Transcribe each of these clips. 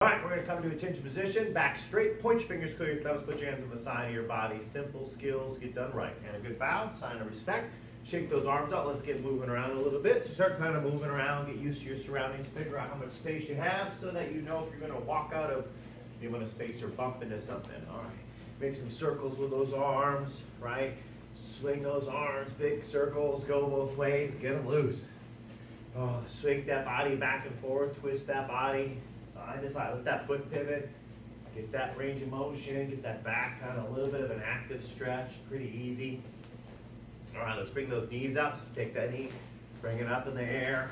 All right, we're going to come to attention position, back straight, point your fingers, clear your thumbs, put your hands on the side of your body. Simple skills, get done right. And a good bow, sign of respect. Shake those arms out, let's get moving around a little bit. So start kind of moving around, get used to your surroundings, figure out how much space you have so that you know if you're going to walk out of the amount of space or bump into something. All right, make some circles with those arms, right? Swing those arms, big circles, go both ways, get them loose. Oh, swing that body back and forth, twist that body. Side to side, let that foot pivot, get that range of motion, get that back kind of a little bit of an active stretch, pretty easy. All right, let's bring those knees up. So take that knee, bring it up in the air,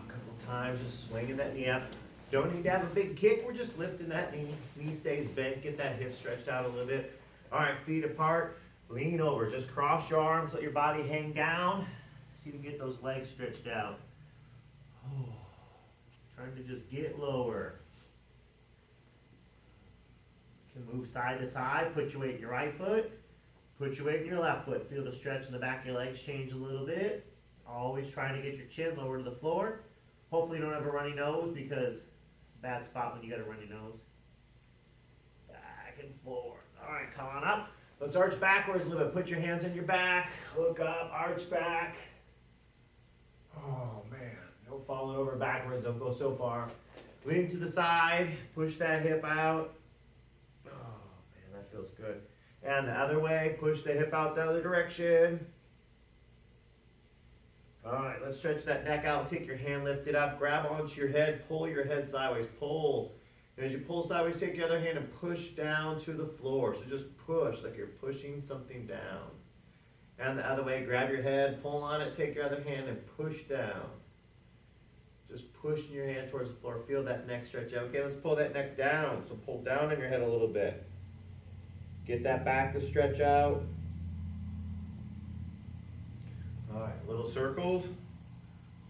a couple times, just swinging that knee up. Don't need to have a big kick, we're just lifting that knee. Knee stays bent, get that hip stretched out a little bit. All right, feet apart, lean over, just cross your arms, let your body hang down. See if you can get those legs stretched out. Oh, trying to just get lower. You can move side to side, put your weight in your right foot, put your weight in your left foot. Feel the stretch in the back of your legs change a little bit. Always trying to get your chin lower to the floor. Hopefully you don't have a runny nose because it's a bad spot when you got a runny nose. Back and forth. All right, come on up. Let's arch backwards a little bit. Put your hands on your back, look up, arch back. Oh man, don't fall over backwards, don't go so far. Lean to the side, push that hip out. That feels good. And the other way, push the hip out the other direction. All right, let's stretch that neck out. Take your hand, lift it up, grab onto your head, pull your head sideways, pull. And as you pull sideways, take your other hand and push down to the floor. So just push like you're pushing something down. And the other way, grab your head, pull on it, take your other hand and push down. Just pushing your hand towards the floor. Feel that neck stretch out. Okay, let's pull that neck down. So pull down in your head a little bit. Get that back to stretch out. All right, little circles.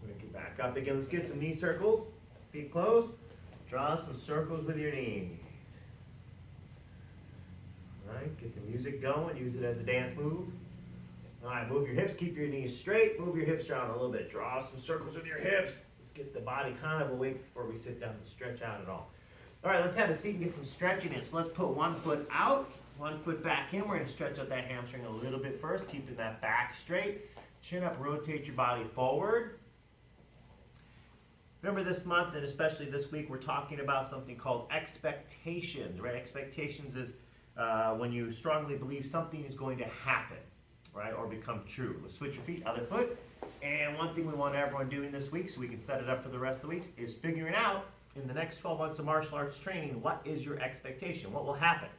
We're gonna get back up again. Let's get some knee circles. Feet closed. Draw some circles with your knees. All right, get the music going. Use it as a dance move. All right, move your hips. Keep your knees straight. Move your hips around a little bit. Draw some circles with your hips. Let's get the body kind of awake before we sit down and stretch out at all. All right, let's have a seat and get some stretching in. So let's put one foot out. One foot back in, we're going to stretch out that hamstring a little bit first, keeping that back straight. Chin up, rotate your body forward. Remember this month, and especially this week, we're talking about something called expectations, right? Expectations is when you strongly believe something is going to happen, right, or become true. Let's switch your feet, other foot. And one thing we want everyone doing this week, so we can set it up for the rest of the weeks, is figuring out, in the next 12 months of martial arts training, what is your expectation? What will happen?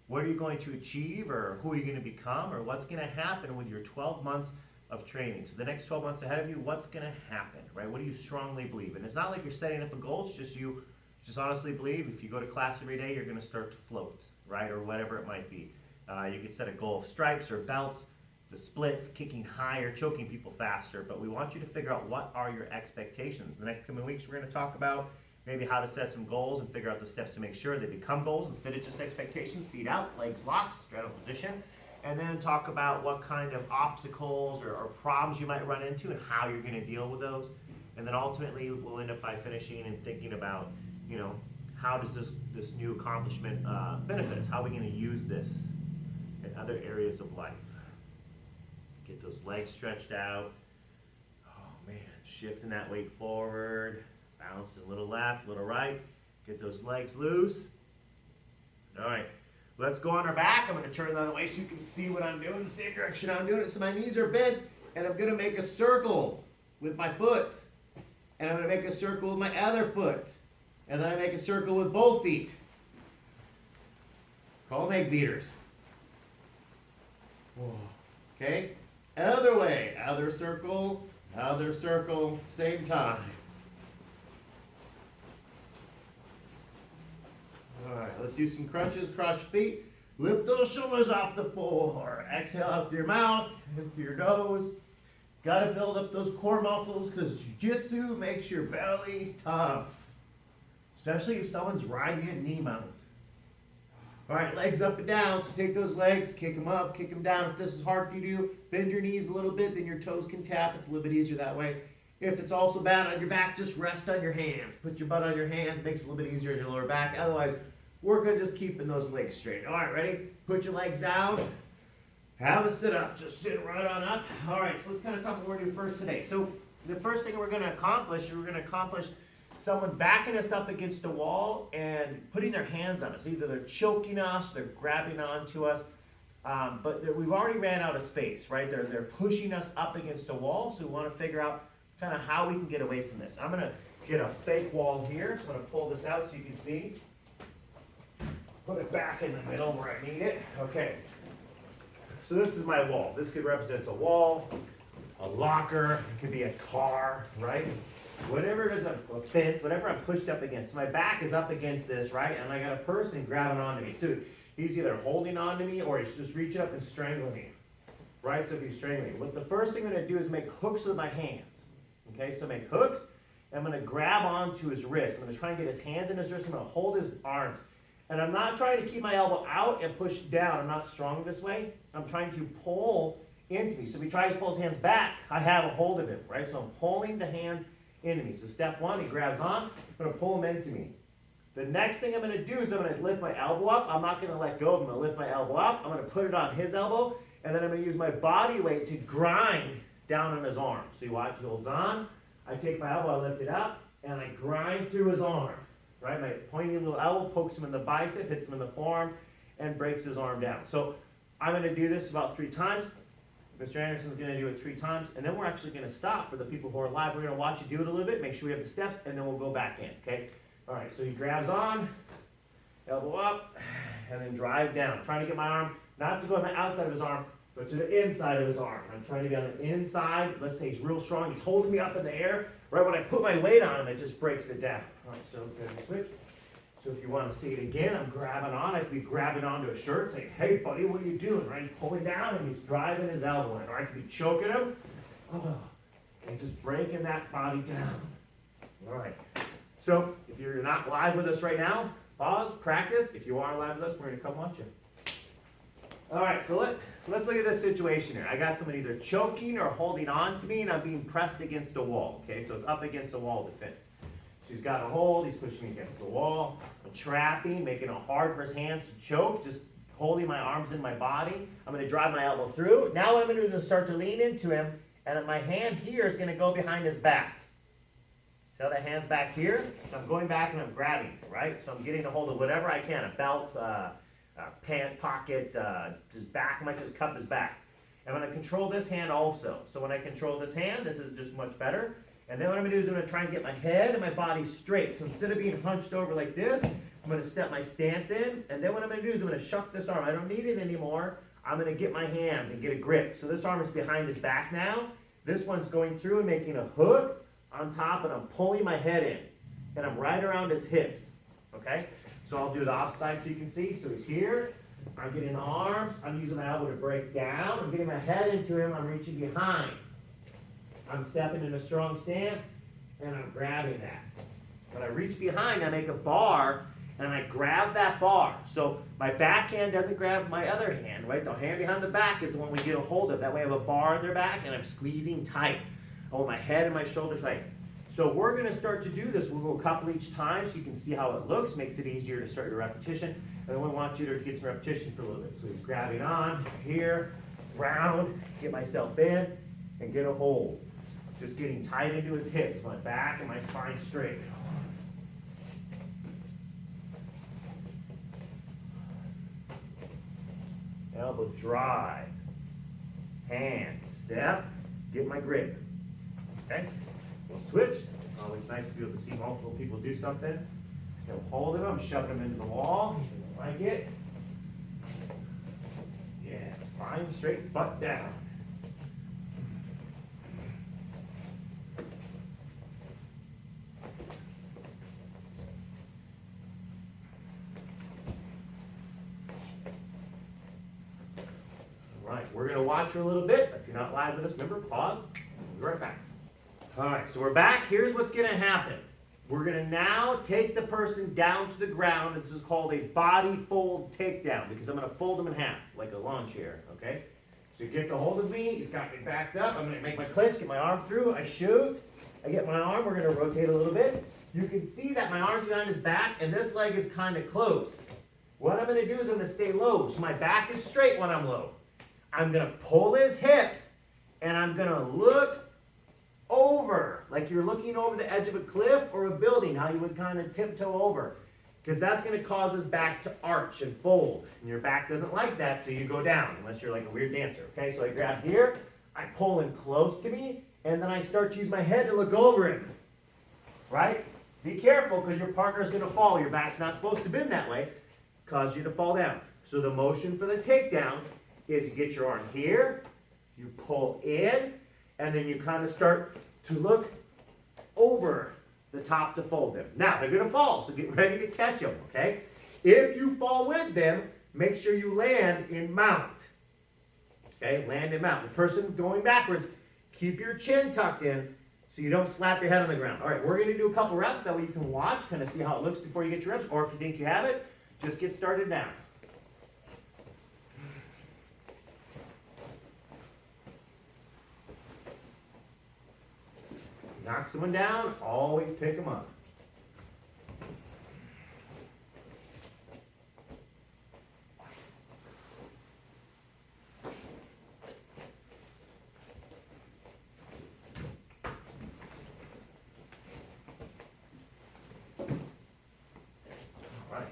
What are you going to achieve, or who are you going to become, or what's going to happen with your 12 months of training? So the next 12 months ahead of you, what's going to happen, right? What do you strongly believe? And it's not like you're setting up a goal, it's just you just honestly believe if you go to class every day, you're going to start to float, right, or whatever it might be. You could set a goal of stripes or belts, the splits, kicking higher, choking people faster, but we want you to figure out what are your expectations. The next coming weeks, we're going to talk about maybe how to set some goals and figure out the steps to make sure they become goals instead of just expectations. Feet out, legs locked, straddle position. And then talk about what kind of obstacles or problems you might run into and how you're going to deal with those. And then ultimately, we'll end up by finishing and thinking about, how does this new accomplishment benefit us? How are we going to use this in other areas of life? Get those legs stretched out. Oh man, shifting that weight forward. Bounce a little left, little right. Get those legs loose. All right, let's go on our back. I'm going to turn the other way so you can see what I'm doing, the same direction I'm doing it. So my knees are bent, and I'm going to make a circle with my foot. And I'm going to make a circle with my other foot. And then I make a circle with both feet. Call them egg beaters. Whoa. Okay, other way. Other circle, same time. All right, let's do some crunches, cross your feet. Lift those shoulders off the floor. Exhale out through your mouth, in through your nose. Got to build up those core muscles because jiu-jitsu makes your belly tough. Especially if someone's riding a knee mount. All right, legs up and down. So take those legs, kick them up, kick them down. If this is hard for you to do, bend your knees a little bit, then your toes can tap. It's a little bit easier that way. If it's also bad on your back, just rest on your hands. Put your butt on your hands, makes it a little bit easier in your lower back. Otherwise, work on just keeping those legs straight. All right, ready? Put your legs down. Have a sit up. Just sit right on up. All right, so let's kind of talk about what we're going to do first today. So the first thing we're going to accomplish someone backing us up against the wall and putting their hands on us. Either they're choking us, they're grabbing onto us, but we've already ran out of space, right? They're pushing us up against the wall, so we want to figure out kind of how we can get away from this. I'm going to get a fake wall here, so I'm going to pull this out so you can see. Put it back in the middle where I need it. Okay. So this is my wall. This could represent a wall, a locker, it could be a car, right? Whatever it is, a fence, whatever I'm pushed up against. So my back is up against this, right? And I got a person grabbing onto me. So he's either holding onto me or he's just reaching up and strangling me, right? So if he's strangling me. What the first thing I'm going to do is make hooks with my hands. Okay, so make hooks. I'm going to grab onto his wrist. I'm going to try and get his hands in his wrist. I'm going to hold his arms. And I'm not trying to keep my elbow out and push down. I'm not strong this way. I'm trying to pull into me. So if he tries to pull his hands back, I have a hold of him, right? So I'm pulling the hands into me. So step one, he grabs on. I'm going to pull him into me. The next thing I'm going to do is I'm going to lift my elbow up. I'm not going to let go. I'm going to lift my elbow up. I'm going to put it on his elbow. And then I'm going to use my body weight to grind down on his arm. So you watch, he holds on. I take my elbow, I lift it up, and I grind through his arm. Right? My pointy little elbow pokes him in the bicep, hits him in the forearm, and breaks his arm down. So I'm going to do this about 3 times. Mr. Anderson's going to do it 3 times, and then we're actually going to stop for the people who are live. We're going to watch you do it a little bit, make sure we have the steps, and then we'll go back in, okay? All right, so he grabs on, elbow up, and then drive down. Trying to get my arm, not to go on the outside of his arm, but to the inside of his arm. I'm trying to be on the inside. Let's say he's real strong. He's holding me up in the air. Right when I put my weight on him, it just breaks it down. All right, so let's have a switch. So if you want to see it again, I'm grabbing on. I could be grabbing onto a shirt, saying, hey, buddy, what are you doing? Right? He's pulling down, and he's driving his elbow in. Or I could be choking him, and just breaking that body down. All right. So if you're not live with us right now, pause, practice. If you are live with us, we're going to come watch you. All right, so let's look at this situation here. I got someone either choking or holding on to me, and I'm being pressed against the wall. Okay, so it's up against the wall defense. He's got a hold, he's pushing me against the wall. I'm trapping, making it hard for his hands to choke, just holding my arms in my body. I'm going to drive my elbow through. Now what I'm going to do is start to lean into him, and my hand here is going to go behind his back. See how that hand's back here? So I'm going back and I'm grabbing, right? So I'm getting a hold of whatever I can, a belt, pant, pocket, his back. I might just cup his back. I'm going to control this hand also. So when I control this hand, this is just much better. And then what I'm going to do is I'm going to try and get my head and my body straight. So instead of being hunched over like this, I'm going to step my stance in. And then what I'm going to do is I'm going to shuck this arm. I don't need it anymore. I'm going to get my hands and get a grip. So this arm is behind his back now. This one's going through and making a hook on top, and I'm pulling my head in. And I'm right around his hips. Okay? So I'll do the opposite side so you can see. So he's here. I'm getting the arms. I'm using my elbow to break down. I'm getting my head into him. I'm reaching behind. I'm stepping in a strong stance, and I'm grabbing that. When I reach behind, I make a bar, and I grab that bar. So my back hand doesn't grab my other hand, right? The hand behind the back is the one we get a hold of. That way I have a bar on their back, and I'm squeezing tight. I hold my head and my shoulders tight. So we're going to start to do this. We'll go a couple each time so you can see how it looks. Makes it easier to start your repetition. And then we want you to get some repetition for a little bit. So he's grabbing on here, round, get myself in, and get a hold. Just getting tight into his hips, my back and my spine straight. Elbow drive. Hand, step, get my grip. Okay? We'll switch. Always nice to be able to see multiple people do something. He'll hold him, I'm shoving him into the wall. He doesn't like it. Yeah, spine straight, butt down. All right, we're going to watch for a little bit. If you're not live with us, remember, pause. We'll be right back. All right, so we're back. Here's what's going to happen. We're going to now take the person down to the ground. This is called a body fold takedown because I'm going to fold them in half like a lawn chair, okay? So he gets a hold of me, he's got me backed up, I'm gonna make my clinch, get my arm through, I shoot, I get my arm, we're gonna rotate a little bit. You can see that my arm's behind his back and this leg is kind of closed. What I'm gonna do is I'm gonna stay low, so my back is straight when I'm low. I'm gonna pull his hips and I'm gonna look over, like you're looking over the edge of a cliff or a building, how you would kind of tiptoe over. Because that's going to cause his back to arch and fold. And your back doesn't like that, so you go down, unless you're like a weird dancer. Okay, so I grab here, I pull him close to me, and then I start to use my head to look over him. Right? Be careful, because your partner's going to fall. Your back's not supposed to bend that way. Cause you to fall down. So the motion for the takedown is you get your arm here, you pull in, and then you kind of start to look over the top to fold them. Now, they're going to fall, so get ready to catch them, okay? If you fall with them, make sure you land in mount. Okay, land in mount. The person going backwards, keep your chin tucked in so you don't slap your head on the ground. All right, we're going to do a couple reps. That way you can watch, kind of see how it looks before you get your reps. Or if you think you have it, just get started now. Knock someone down, always pick them up. All right.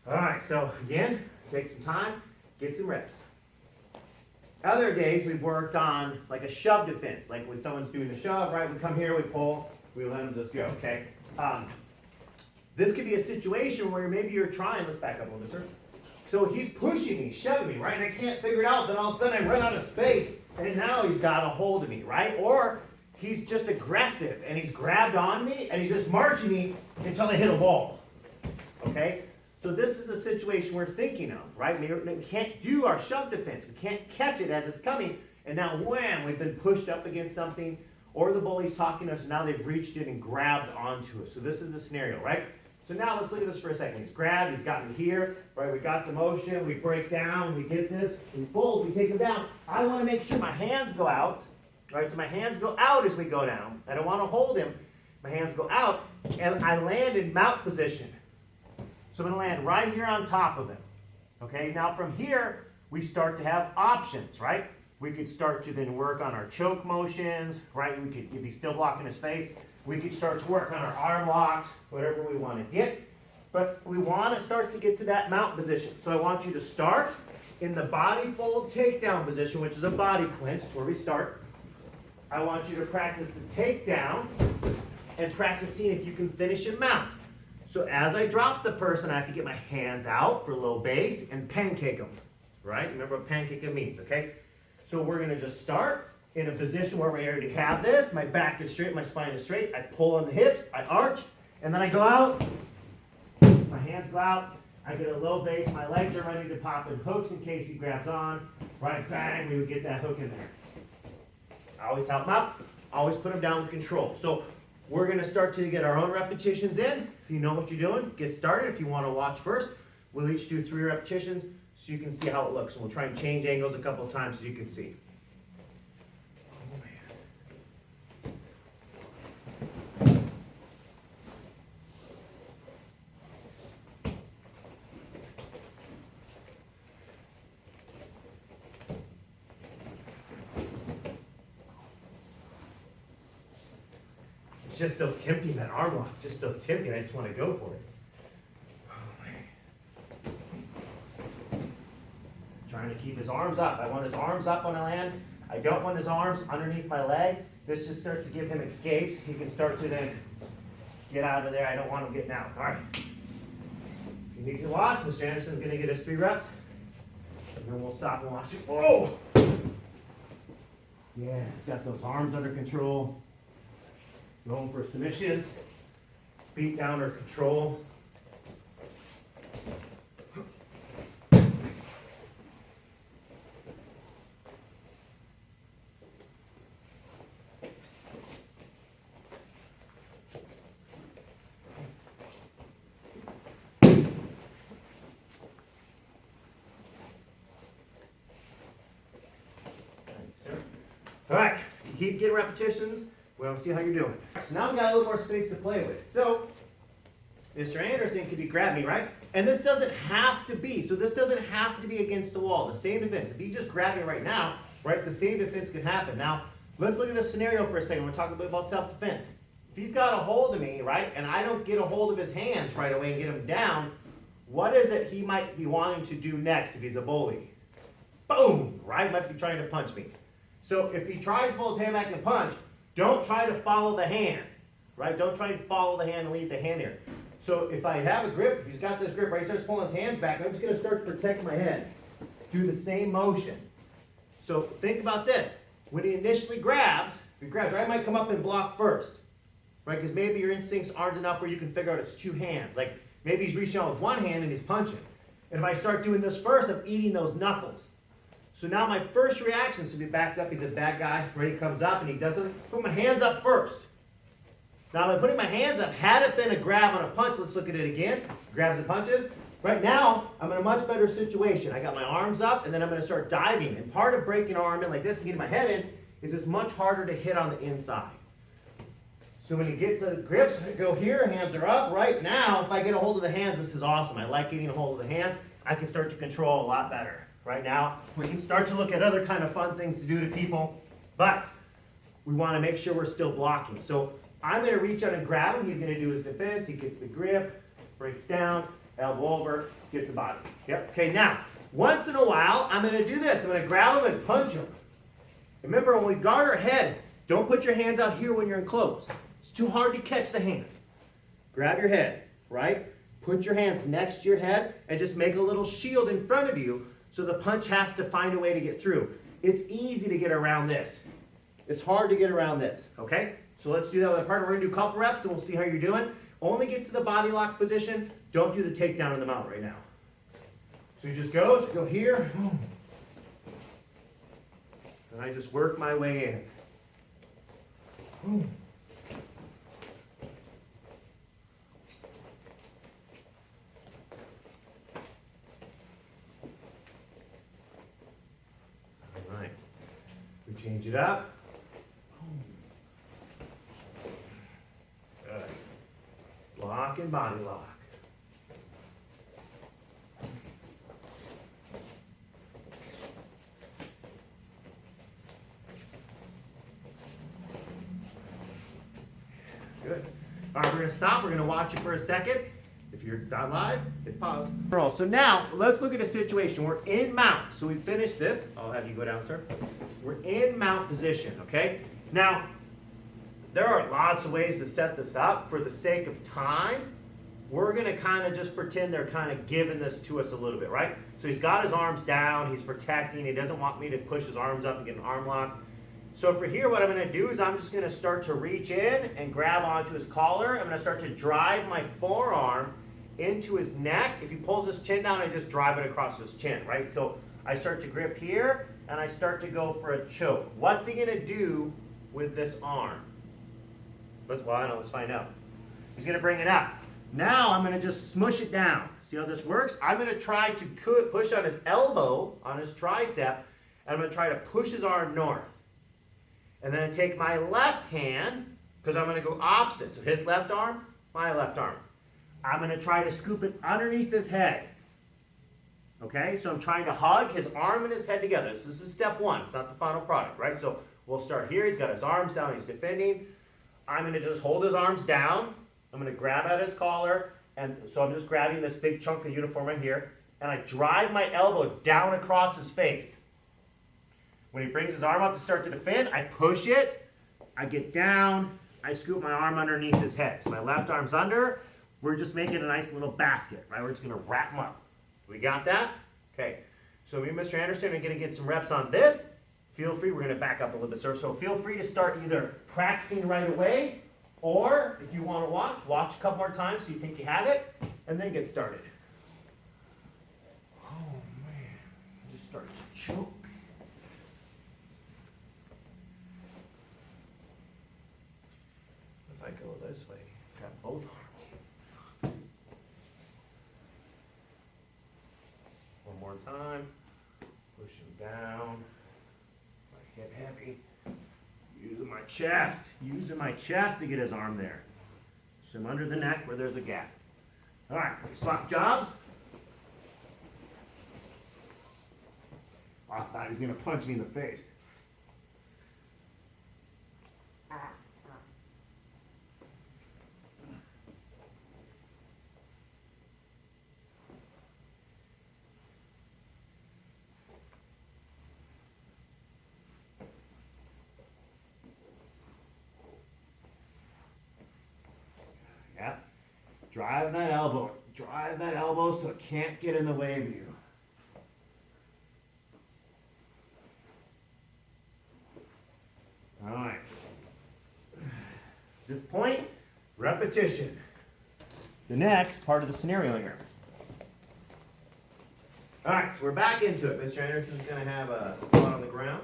All right, so again, take some time, get some reps. Other days we've worked on like a shove defense, like when someone's doing the shove, right? We come here, we pull, we let them just go, okay? This could be a situation where maybe you're trying, let's back up a little bit, sir. So he's pushing me, shoving me, right? And I can't figure it out, then all of a sudden I run out of space, and now he's got a hold of me, right? Or he's just aggressive, and he's grabbed on me, and he's just marching me until I hit a wall, okay? So this is the situation we're thinking of, right? We can't do our shove defense. We can't catch it as it's coming. And now, wham, we've been pushed up against something, or the bully's talking to us, and now they've reached in and grabbed onto us. So this is the scenario, right? So now let's look at this for a second. He's grabbed, he's got me here, right? We got the motion, we break down, we get this, we fold, we take him down. I want to make sure my hands go out, right? So my hands go out as we go down. I don't want to hold him. My hands go out, and I land in mount position. So I'm going to land right here on top of him. Okay, now from here, we start to have options, right? We could start to then work on our choke motions, right? We could, if he's still blocking his face, we could start to work on our arm locks, whatever we want to get. But we want to start to get to that mount position. So I want you to start in the body fold takedown position, which is a body clinch, where we start. I want you to practice the takedown and practice seeing if you can finish in mount. So as I drop the person, I have to get my hands out for low base and pancake them, right? Remember what pancaking means, okay? So we're going to just start in a position where we already have this. My back is straight, my spine is straight. I pull on the hips, I arch, and then I go out. My hands go out. I get a low base. My legs are ready to pop in hooks in case he grabs on. Right, bang, we would get that hook in there. I always help him up. Always put him down with control. So we're going to start to get our own repetitions in. If you know what you're doing, get started. If you want to watch first, we'll each do 3 repetitions so you can see how it looks. And we'll try and change angles a couple of times so you can see. It's just so tempting, that arm lock, just so tempting. I just want to go for it. Trying to keep his arms up. I want his arms up when I land. I don't want his arms underneath my leg. This just starts to give him escapes. He can start to then get out of there. I don't want him getting out. All right. You need to watch. Mr. Anderson's going to get us 3 reps. And then we'll stop and watch it. Whoa! Yeah, he's got those arms under control. Going for submission. Beat down or control. All right, you keep getting repetitions. We'll see how you're doing. So now we got a little more space to play with. So Mr. Anderson could be grab me, right? And this doesn't have to be. So this doesn't have to be against the wall. The same defense. If he just grabbed me right now, right, the same defense could happen. Now, let's look at this scenario for a second. We're talking a bit about self-defense. If he's got a hold of me, right, and I don't get a hold of his hands right away and get him down, what is it he might be wanting to do next if he's a bully? Boom, right? Might be trying to punch me. So if he tries to pull his hand back and punch, don't try to follow the hand, right? Don't try to follow the hand and lead the hand here. So if I have a grip, if he's got this grip, right, he starts pulling his hands back, I'm just going to start to protect my head. Do the same motion. So think about this. When he initially grabs, if he grabs, right, I might come up and block first, right? Because maybe your instincts aren't enough where you can figure out it's 2 hands. Like maybe he's reaching out with 1 hand and he's punching. And if I start doing this first, I'm eating those knuckles. So now my first reaction is if he backs up, he's a bad guy, right? He comes up and he doesn't put my hands up first. Now by putting my hands up, had it been a grab on a punch, let's look at it again. Grabs and punches. Right now, I'm in a much better situation. I got my arms up and then I'm going to start diving. And part of breaking an arm in like this and getting my head in is it's much harder to hit on the inside. So when you get to the grips, go here, hands are up. Right now, if I get a hold of the hands, this is awesome. I like getting a hold of the hands. I can start to control a lot better. Right now, we can start to look at other kind of fun things to do to people, but we want to make sure we're still blocking. So I'm going to reach out and grab him. He's going to do his defense. He gets the grip, breaks down, elbow over, gets the body. Yep. Okay, now, once in a while, I'm going to do this. I'm going to grab him and punch him. Remember, when we guard our head, don't put your hands out here when you're enclosed. It's too hard to catch the hand. Grab your head, right? Put your hands next to your head and just make a little shield in front of you so the punch has to find a way to get through. It's easy to get around this. It's hard to get around this, okay? So let's do that with a partner. We're going to do a couple reps and we'll see how you're doing. Only get to the body lock position. Don't do the takedown in the mount right now. So you just go here. And I just work my way in. Change it up. Good. Lock and body lock. Good. All right, we're going to stop. We're going to watch it for a second. If you're not live, hit pause. So now, let's look at a situation. We're in mount. So we finished this. I'll have you go down, sir. We're in mount position, okay? Now, there are lots of ways to set this up. For the sake of time, we're going to kind of just pretend they're kind of giving this to us a little bit, right? So he's got his arms down. He's protecting. He doesn't want me to push his arms up and get an arm lock. So for here, what I'm going to do is I'm just going to start to reach in and grab onto his collar. I'm going to start to drive my forearm into his neck. If he pulls his chin down, I just drive it across his chin, right? So I start to grip here, and I start to go for a choke. What's he going to do with this arm? Let's find out. He's going to bring it up. Now I'm going to just smush it down. See how this works? I'm going to try to push on his elbow, on his tricep, and I'm going to try to push his arm north. And then I take my left hand, because I'm going to go opposite. So his left arm, my left arm. I'm going to try to scoop it underneath his head. Okay, so I'm trying to hug his arm and his head together. This is step one. It's not the final product, right? So we'll start here. He's got his arms down. He's defending. I'm going to just hold his arms down. I'm going to grab at his collar. And so I'm just grabbing this big chunk of uniform right here. And I drive my elbow down across his face. When he brings his arm up to start to defend, I push it. I get down. I scoop my arm underneath his head. So my left arm's under. we're just making a nice little basket, right? We're just gonna wrap them up. We got that? Okay. So me and Mr. Anderson are gonna get some reps on this. Feel free, we're gonna back up a little bit, sir. So feel free to start either practicing right away, or if you wanna watch a couple more times so you think you have it, and then get started. Oh man, I just started to choke. If I go this way, grab both arms. One more time. Push him down. My head heavy. Using my chest to get his arm there. So I'm under the neck where there's a gap. All right, swap jobs. I thought he was gonna punch me in the face. Yeah. Drive that elbow. Drive that elbow so it can't get in the way of you. All right. This point, repetition. The next part of the scenario here. All right, so we're back into it. Mr. Anderson's going to have a squat on the ground.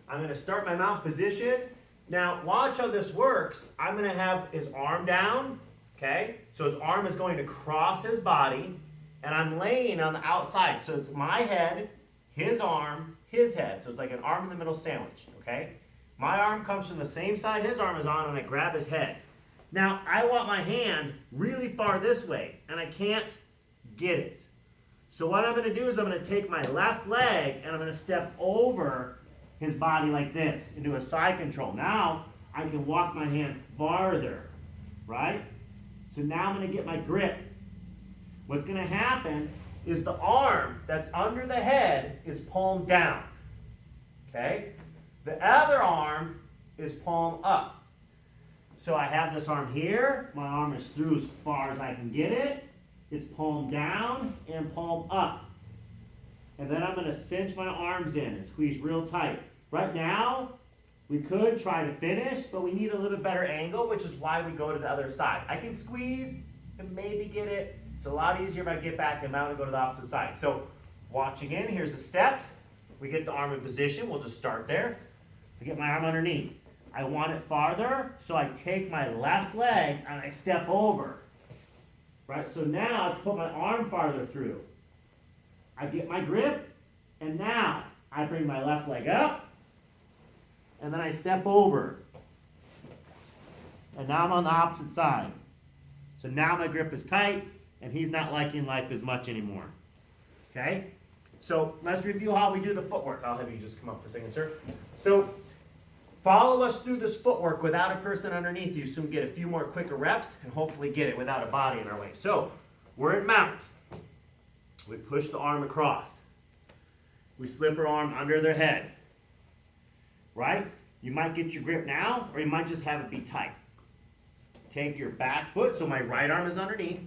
I'm going to start my mount position. Now, watch how this works. I'm going to have his arm down. Okay, so his arm is going to cross his body, and I'm laying on the outside. So it's my head, his arm, his head. So it's like an arm in the middle sandwich, okay? My arm comes from the same side his arm is on, and I grab his head. Now, I want my hand really far this way, and I can't get it. So what I'm going to do is I'm going to take my left leg, and I'm going to step over his body like this and do a side control. Now, I can walk my hand farther, right? So now I'm going to get my grip. What's going to happen is the arm that's under the head is palm down. Okay? The other arm is palm up. So I have this arm here. My arm is through as far as I can get it. It's palm down and palm up. And then I'm going to cinch my arms in and squeeze real tight. Right now, we could try to finish, but we need a little bit better angle, which is why we go to the other side. I can squeeze and maybe get it. It's a lot easier if I get back and mount and go to the opposite side. So watch again. Here's the steps. We get the arm in position. We'll just start there. I get my arm underneath. I want it farther, so I take my left leg and I step over. Right? So now to put my arm farther through, I get my grip, and now I bring my left leg up, and then I step over. And now I'm on the opposite side. So now my grip is tight, and he's not liking life as much anymore. Okay? So let's review how we do the footwork. I'll have you just come up for a second, sir. So follow us through this footwork without a person underneath you so we can get a few more quicker reps and hopefully get it without a body in our way. So we're in mount. We push the arm across. We slip our arm under their head. Right? You might get your grip now, or you might just have it be tight. Take your back foot, so my right arm is underneath.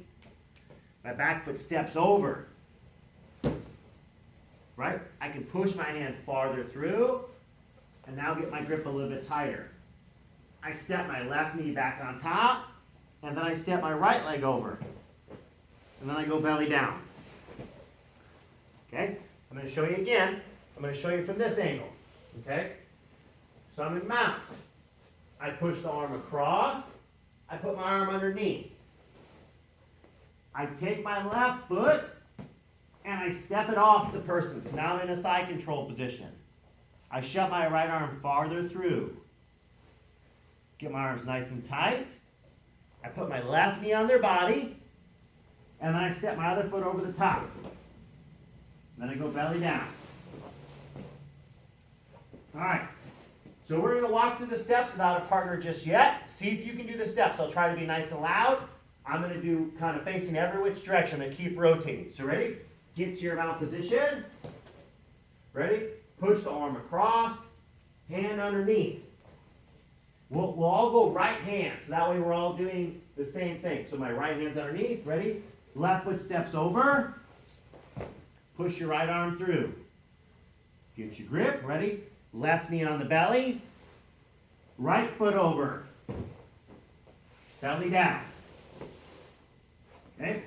My back foot steps over. Right? I can push my hand farther through, and now get my grip a little bit tighter. I step my left knee back on top, and then I step my right leg over. And then I go belly down. Okay? I'm going to show you again. I'm going to show you from this angle. Okay? So I'm in mount. I push the arm across. I put my arm underneath. I take my left foot and I step it off the person. So now I'm in a side control position. I shove my right arm farther through. Get my arms nice and tight. I put my left knee on their body. And then I step my other foot over the top. Then I go belly down. All right. So we're going to walk through the steps without a partner just yet. See if you can do the steps. I'll try to be nice and loud. I'm going to do kind of facing every which direction. I'm going to keep rotating. So ready? Get to your mount position. Ready? Push the arm across. Hand underneath. We'll all go right hand. So that way we're all doing the same thing. So my right hand's underneath, ready? Left foot steps over. Push your right arm through. Get your grip, ready? Left knee on the belly. Right foot over. Belly down. Okay?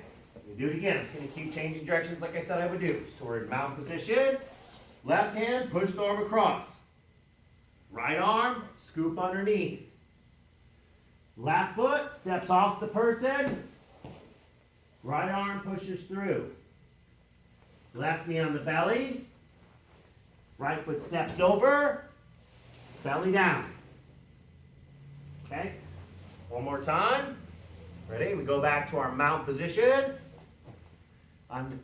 We do it again. I'm just going to keep changing directions like I said I would do. So we're in mount position. Left hand, push the arm across. Right arm, scoop underneath. Left foot steps off the person. Right arm pushes through. Left knee on the belly. Right foot steps over. Belly down. Okay? One more time. Ready? We go back to our mount position.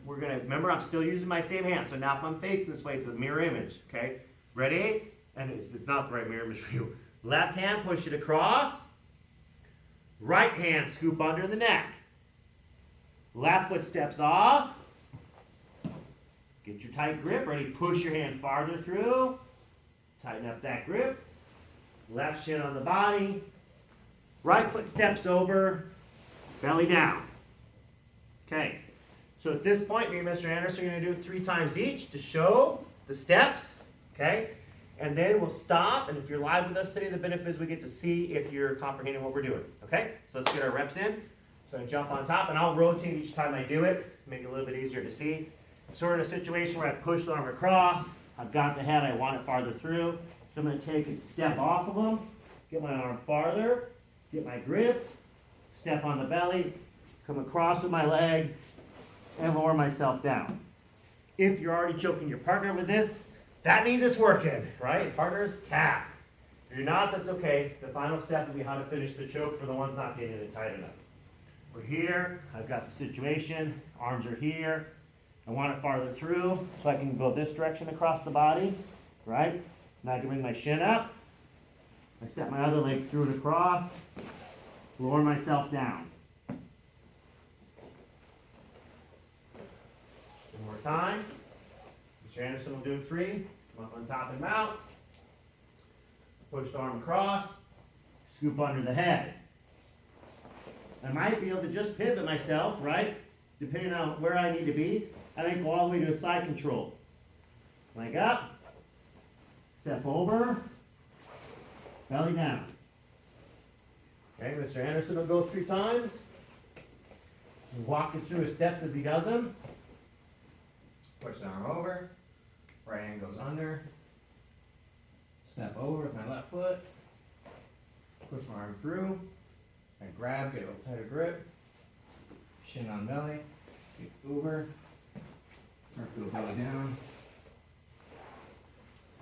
We're going to, remember, I'm still using my same hand. So now if I'm facing this way, it's a mirror image. Okay? Ready? And it's not the right mirror image for you. Left hand, push it across. Right hand, scoop under the neck. Left foot steps off. Get your tight grip. Ready? Push your hand farther through. Tighten up that grip. Left shin on the body. Right foot steps over. Belly down. Okay. So at this point, me and Mr. Anderson are going to do it 3 times each to show the steps. Okay. And then we'll stop. And if you're live with us today, the benefit is we get to see if you're comprehending what we're doing. Okay. So let's get our reps in. So I jump on top, and I'll rotate each time I do it to make it a little bit easier to see. So we're in a situation where I push the arm across. I've got the head. I want it farther through. So I'm going to take and step off of them. Get my arm farther. Get my grip. Step on the belly. Come across with my leg. And lower myself down. If you're already choking your partner with this, that means it's working, right? Partners, tap. If you're not, that's okay. The final step will be how to finish the choke for the ones not getting it tight enough. We're here. I've got the situation. Arms are here. I want it farther through so I can go this direction across the body, right? Now I can bring my shin up. I step my other leg through and across. Lower myself down. One more time. Mr. Anderson will do 3. Come up on top and mount. Push the arm across. Scoop under the head. I might be able to just pivot myself, right? Depending on where I need to be. I might go all the way to a side control. Leg up. Step over. Belly down. Okay, Mr. Anderson will go 3 times. Walk you through his steps as he does them. Push the arm over. Right hand goes under. Step over with my left foot. Push my arm through. I grab, get a little tighter grip. Shin on belly. Get over. Start to go belly down.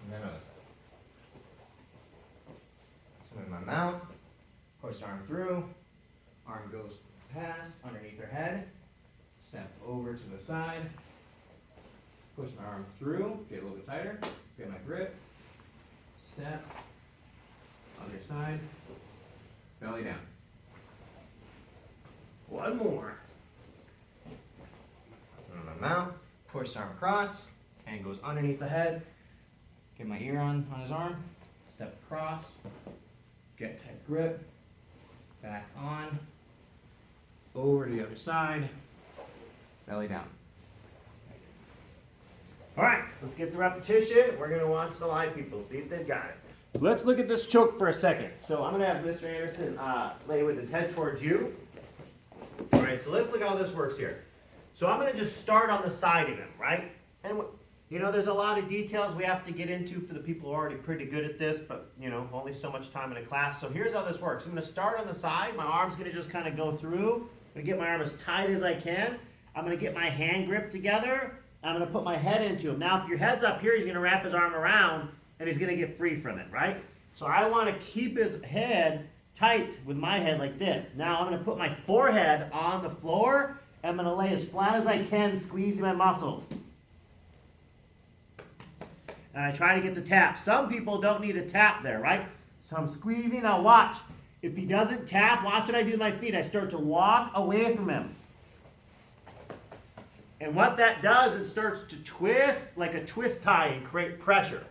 And then other side. So in my mount. Push the arm through. Arm goes past, underneath their head. Step over to the side. Push my arm through, get a little bit tighter, get my grip, step, other side, belly down. One more. On my mount, push the arm across, hand goes underneath the head, get my ear on his arm, step across, get tight grip, back on, over to the other side, belly down. All right, let's get the repetition. We're going to watch the live people, see if they've got it. Let's look at this choke for a second. So I'm going to have Mr. Anderson lay with his head towards you. All right, so let's look how this works here. So I'm going to just start on the side of him, right? And, you know, there's a lot of details we have to get into for the people who are already pretty good at this, but, you know, only so much time in a class. So here's how this works. I'm going to start on the side. My arm's going to just kind of go through. I'm going to get my arm as tight as I can. I'm going to get my hand grip together. I'm going to put my head into him. Now, if your head's up here, he's going to wrap his arm around, and he's going to get free from it, right? So I want to keep his head tight with my head like this. Now, I'm going to put my forehead on the floor, and I'm going to lay as flat as I can, squeezing my muscles. And I try to get the tap. Some people don't need a tap there, right? So I'm squeezing. Now, watch. If he doesn't tap, watch what I do with my feet. I start to walk away from him. And what that does, it starts to twist like a twist tie and create pressure.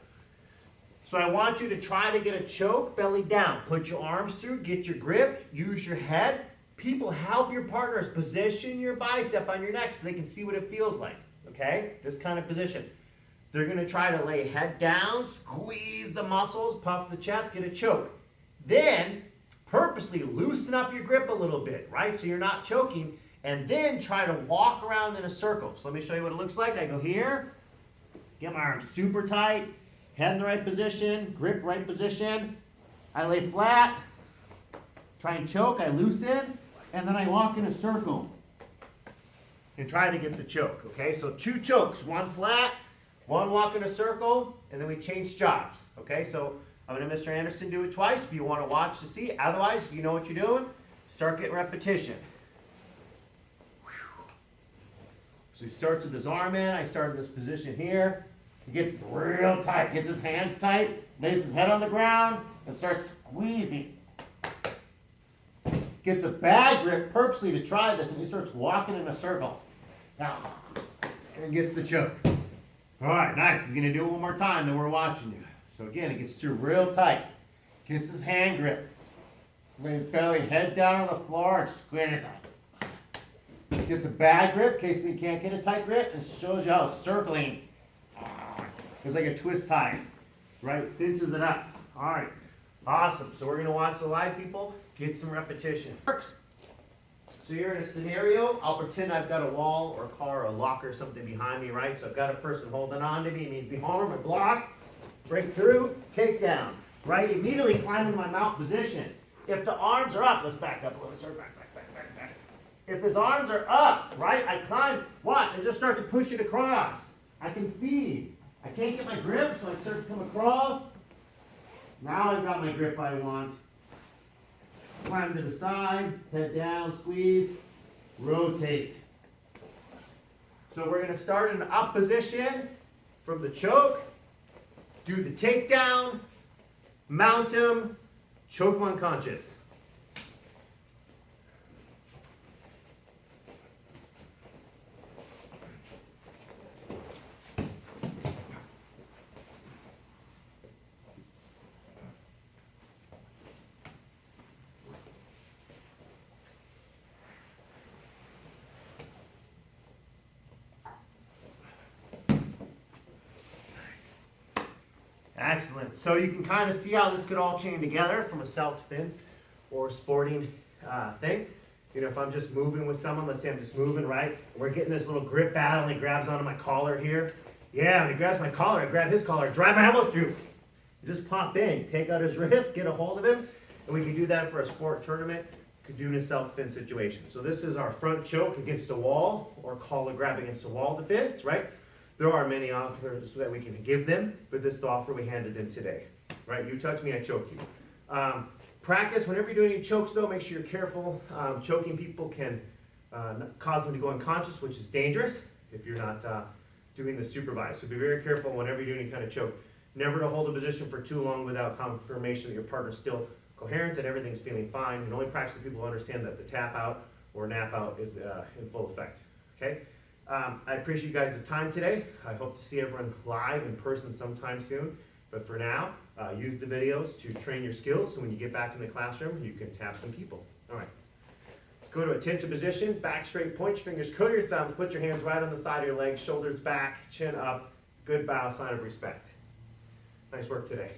So I want you to try to get a choke, belly down. Put your arms through, get your grip, use your head, people help your partners position your bicep on your neck so they can see what it feels like, okay? This kind of position. They're gonna try to lay head down, squeeze the muscles, puff the chest, get a choke. Then, purposely loosen up your grip a little bit, right? So you're not choking, and then try to walk around in a circle. So let me show you what it looks like. I go here, get my arms super tight, head in the right position, grip right position. I lay flat, try and choke, I loosen, and then I walk in a circle and try to get the choke, okay? So 2 chokes, 1 flat, 1 walk in a circle, and then we change jobs, okay? So I'm gonna Mr. Anderson do it twice if you wanna watch to see. Otherwise, if you know what you're doing, start getting repetition. So he starts with his arm in, I start in this position here. He gets real tight, gets his hands tight, lays his head on the ground, and starts squeezing. Gets a bad grip purposely to try this, and he starts walking in a circle. Now, and gets the choke. All right, nice. He's gonna do it one more time, then we're watching you. So again, he gets through real tight. Gets his hand grip. Lays belly, head down on the floor, and squeeze it tight. Gets a bad grip in case he can't get a tight grip, and shows you how circling. It's like a twist tie, right? Cinches it up. All right, awesome. So we're gonna watch the live people get some repetition. Works. So you're in a scenario, I'll pretend I've got a wall or a car or a locker or something behind me, right? So I've got a person holding on to me, it means behind me, block, break through, take down, right? Immediately climb into my mount position. If the arms are up, let's back up a little bit, sir, back. If his arms are up, right, I climb, watch, I just start to push it across. I can feed. I can't get my grip, so I start to come across. Now I've got my grip I want. Climb to the side, head down, squeeze, rotate. So we're going to start in an up position from the choke, do the takedown, mount him, choke him unconscious. Excellent. So you can kind of see how this could all chain together from a self-defense or sporting thing. You know, if I'm just moving with someone, let's say I'm just moving, right? We're getting this little grip battle and he grabs onto my collar here. Yeah, when he grabs my collar, I grab his collar, drive my elbow through. Just pop in, take out his wrist, get a hold of him. And we can do that for a sport tournament. Could do in a self-defense situation. So this is our front choke against a wall or collar grab against a wall defense, right? There are many offers that we can give them, but this is the offer we handed them today. Right? You touch me, I choke you. Practice, whenever you're doing any chokes though, make sure you're careful. Choking people can cause them to go unconscious, which is dangerous if you're not doing the supervised. So be very careful whenever you're doing any kind of choke. Never to hold a position for too long without confirmation that your partner's still coherent and everything's feeling fine. And only practice the people who understand that the tap out or nap out is in full effect. Okay? I appreciate you guys' time today. I hope to see everyone live in person sometime soon. But for now, use the videos to train your skills. So when you get back in the classroom, you can tap some people. All right. Let's go to attention position. Back straight, point your fingers, curl your thumbs, put your hands right on the side of your legs, shoulders back, chin up. Good bow, sign of respect. Nice work today.